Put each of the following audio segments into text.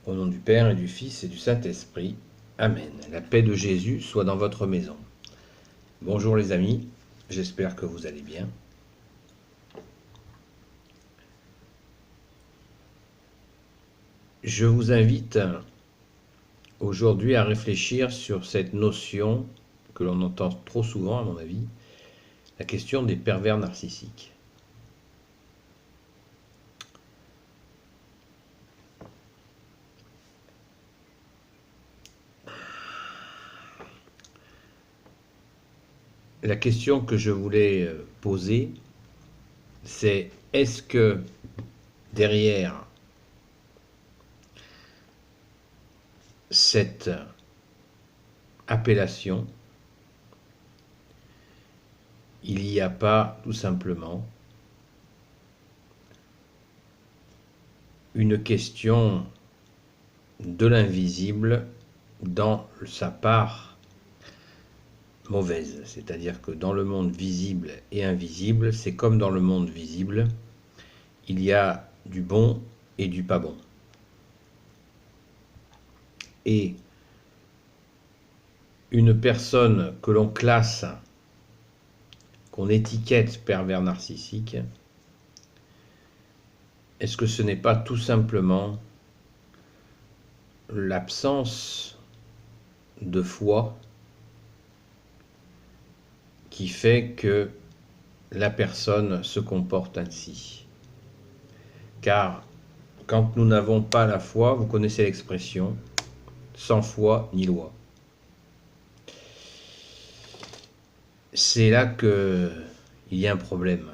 Au nom du Père et du Fils et du Saint-Esprit. Amen. La paix de Jésus soit dans votre maison. Bonjour les amis, j'espère que vous allez bien. Je vous invite aujourd'hui à réfléchir sur cette notion que l'on entend trop souvent à mon avis, la question des pervers narcissiques. La question que je voulais poser, c'est est-ce que derrière cette appellation, il n'y a pas tout simplement une question de l'invisible dans sa part mauvaise. C'est-à-dire que dans le monde visible et invisible, c'est comme dans le monde visible, il y a du bon et du pas bon. Et une personne que l'on classe, qu'on étiquette pervers narcissique, est-ce que ce n'est pas tout simplement l'absence de foi qui fait que la personne se comporte ainsi? Car quand nous n'avons pas la foi, vous connaissez l'expression, sans foi ni loi. C'est là qu'il y a un problème.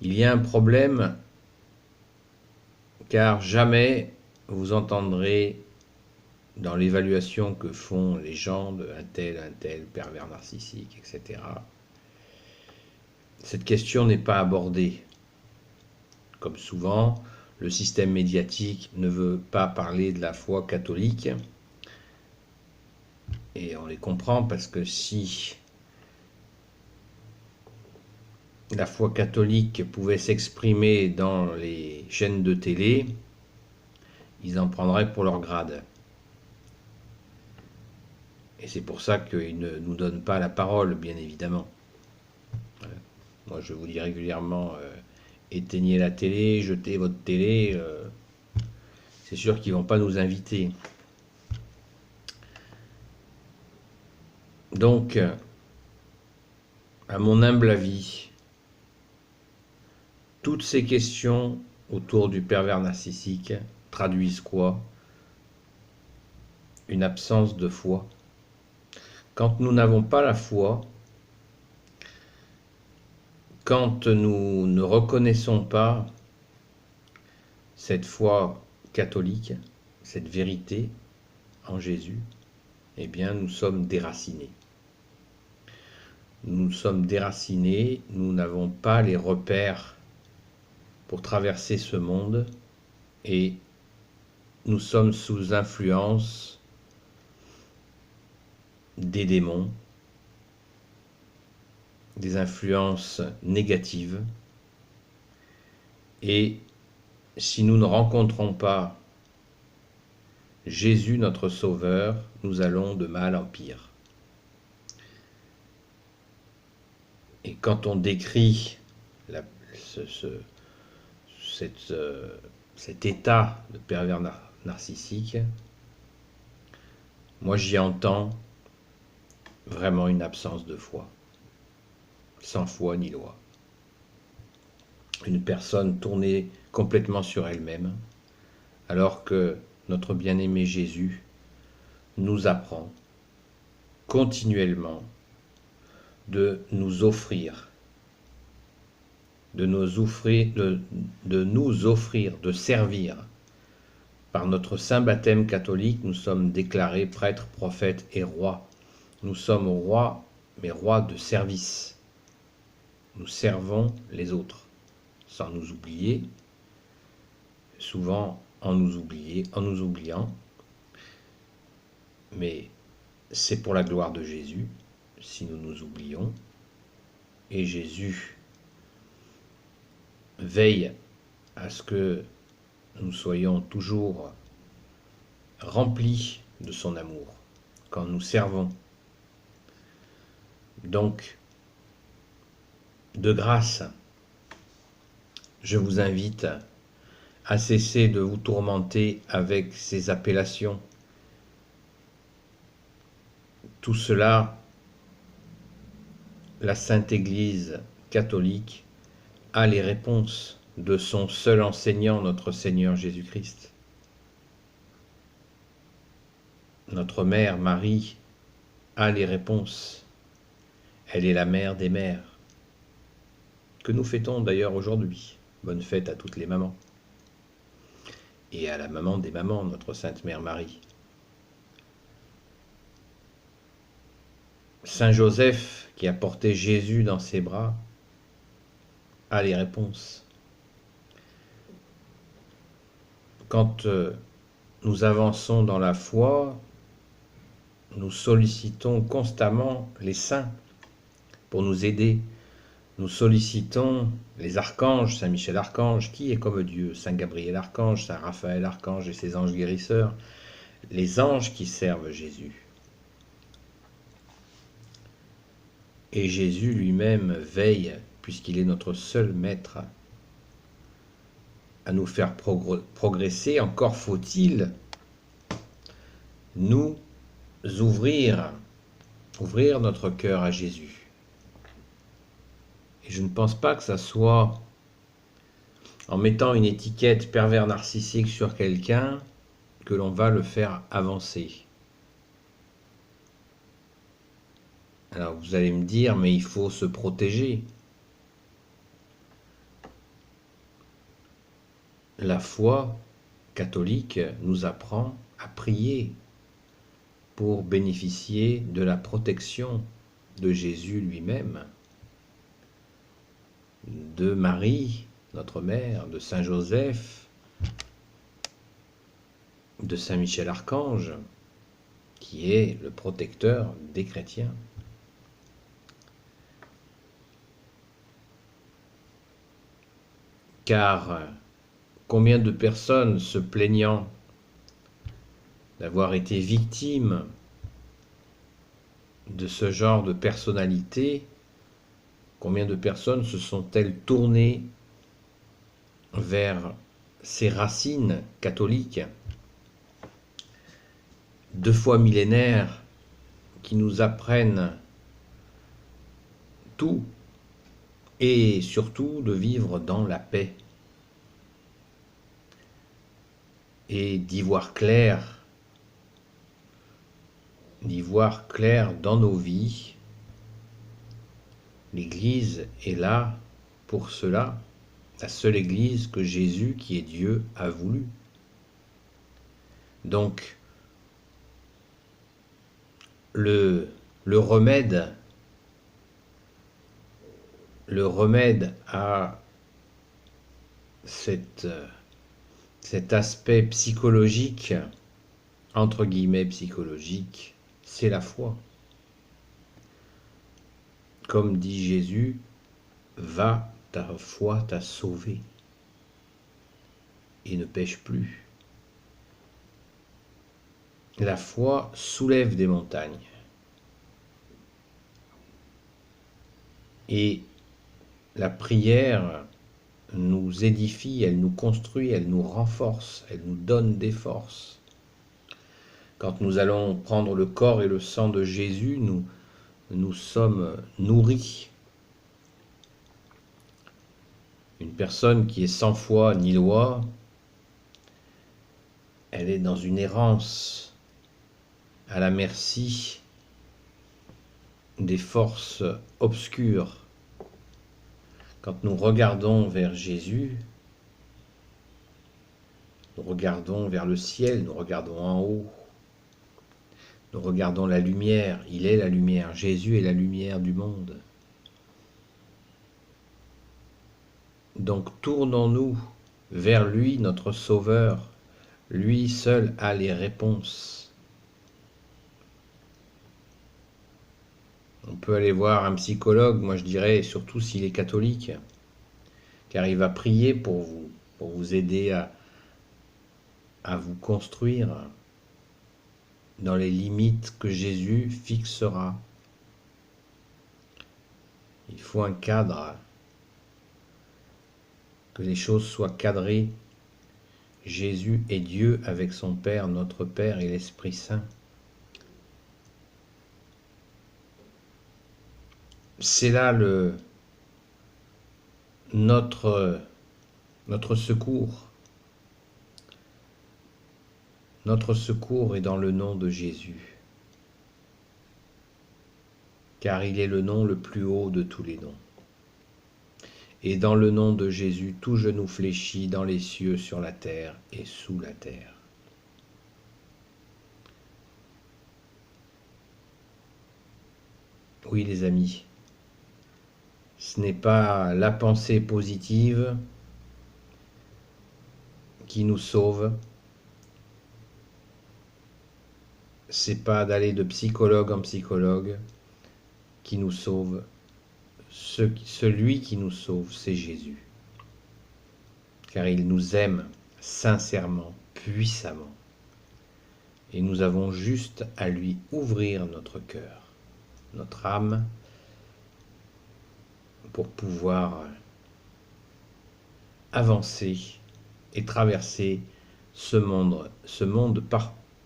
Il y a un problème car jamais vous entendrez dans l'évaluation que font les gens de un tel, pervers narcissique, etc. Cette question n'est pas abordée. Comme souvent, le système médiatique ne veut pas parler de la foi catholique. Et on les comprend parce que si la foi catholique pouvait s'exprimer dans les chaînes de télé, ils en prendraient pour leur grade. Et c'est pour ça qu'ils ne nous donnent pas la parole, bien évidemment. Moi, je vous dis régulièrement, éteignez la télé, jetez votre télé. C'est sûr qu'ils ne vont pas nous inviter. Donc, à mon humble avis, toutes ces questions autour du pervers narcissique traduisent quoi? Une absence de foi. Quand nous n'avons pas la foi, quand nous ne reconnaissons pas cette foi catholique, cette vérité en Jésus, eh bien nous sommes déracinés. Nous sommes déracinés, nous n'avons pas les repères pour traverser ce monde et nous sommes sous influence des démons, des influences négatives. Et si nous ne rencontrons pas Jésus notre Sauveur, nous allons de mal en pire. Et quand on décrit cet état de pervers narcissique, moi j'y entends vraiment une absence de foi, sans foi ni loi. Une personne tournée complètement sur elle-même, alors que notre bien-aimé Jésus nous apprend continuellement de nous offrir, de servir. Par notre saint baptême catholique, nous sommes déclarés prêtres, prophètes et rois. Nous sommes rois, mais rois de service. Nous servons les autres, sans nous oublier, souvent en nous oubliant, mais c'est pour la gloire de Jésus, si nous nous oublions, et Jésus veille à ce que nous soyons toujours remplis de son amour quand nous servons. Donc, de grâce, je vous invite à cesser de vous tourmenter avec ces appellations. Tout cela, la Sainte Église catholique a les réponses de son seul enseignant, notre Seigneur Jésus-Christ. Notre mère Marie a les réponses. Elle est la mère des mères, que nous fêtons d'ailleurs aujourd'hui. Bonne fête à toutes les mamans. Et à la maman des mamans, notre Sainte Mère Marie. Saint Joseph, qui a porté Jésus dans ses bras, a les réponses. Quand nous avançons dans la foi, nous sollicitons constamment les saints pour nous aider. Nous sollicitons les archanges, Saint Michel Archange, qui est comme Dieu, Saint Gabriel Archange, Saint Raphaël Archange et ses anges guérisseurs, les anges qui servent Jésus. Et Jésus lui-même veille, puisqu'il est notre seul maître, à nous faire progresser. Encore faut-il nous ouvrir notre cœur à Jésus. Et je ne pense pas que ça soit en mettant une étiquette pervers narcissique sur quelqu'un que l'on va le faire avancer. Alors vous allez me dire, mais il faut se protéger. La foi catholique nous apprend à prier pour bénéficier de la protection de Jésus lui-même, de Marie, notre mère, de Saint Joseph, de Saint Michel Archange, qui est le protecteur des chrétiens. Car combien de personnes se plaignant d'avoir été victimes de ce genre de personnalité, combien de personnes se sont-elles tournées vers ces racines catholiques, 2 fois millénaires, qui nous apprennent tout et surtout de vivre dans la paix et d'y voir clair dans nos vies. L'Église est là pour cela, la seule Église que Jésus, qui est Dieu, a voulu. Donc, le remède à cet aspect psychologique, entre guillemets psychologique, c'est la foi. Comme dit Jésus, va, ta foi t'a sauvé, et ne pêche plus. La foi soulève des montagnes. Et la prière nous édifie, elle nous construit, elle nous renforce, elle nous donne des forces. Quand nous allons prendre le corps et le sang de Jésus, nous sommes nourris. Une personne qui est sans foi ni loi, elle est dans une errance à la merci des forces obscures. Quand nous regardons vers Jésus, nous regardons vers le ciel, nous regardons en haut, nous regardons la lumière. Il est la lumière, Jésus est la lumière du monde. Donc tournons-nous vers lui, notre Sauveur. Lui seul a les réponses. On peut aller voir un psychologue, moi je dirais, surtout s'il est catholique, car il va prier pour vous aider à vous construire dans les limites que Jésus fixera. Il faut un cadre, que les choses soient cadrées. Jésus est Dieu avec son Père, notre Père et l'Esprit Saint. C'est là notre secours. Notre secours est dans le nom de Jésus, car il est le nom le plus haut de tous les noms. Et dans le nom de Jésus, tout genou fléchit dans les cieux, sur la terre et sous la terre. Oui, les amis, ce n'est pas la pensée positive qui nous sauve, c'est pas d'aller de psychologue en psychologue qui nous sauve. Celui qui nous sauve, c'est Jésus. Car il nous aime sincèrement, puissamment. Et nous avons juste à lui ouvrir notre cœur, notre âme, pour pouvoir avancer et traverser ce monde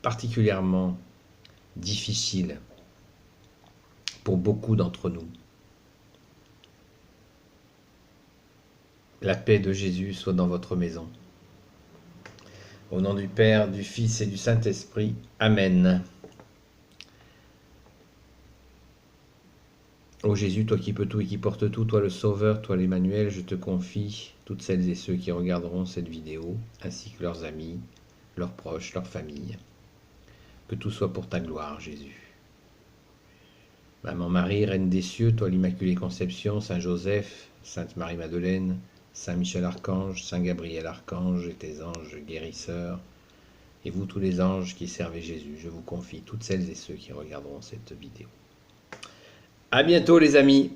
particulièrement difficile pour beaucoup d'entre nous. La paix de Jésus soit dans votre maison. Au nom du Père, du Fils et du Saint-Esprit. Amen. Ô Jésus, toi qui peux tout et qui portes tout, toi le Sauveur, toi l'Emmanuel, je te confie toutes celles et ceux qui regarderont cette vidéo, ainsi que leurs amis, leurs proches, leurs familles. Que tout soit pour ta gloire, Jésus. Maman Marie, Reine des cieux, toi l'Immaculée Conception, Saint Joseph, Sainte Marie-Madeleine, Saint Michel Archange, Saint Gabriel Archange et tes anges guérisseurs, et vous tous les anges qui servez Jésus, je vous confie toutes celles et ceux qui regarderont cette vidéo. À bientôt les amis!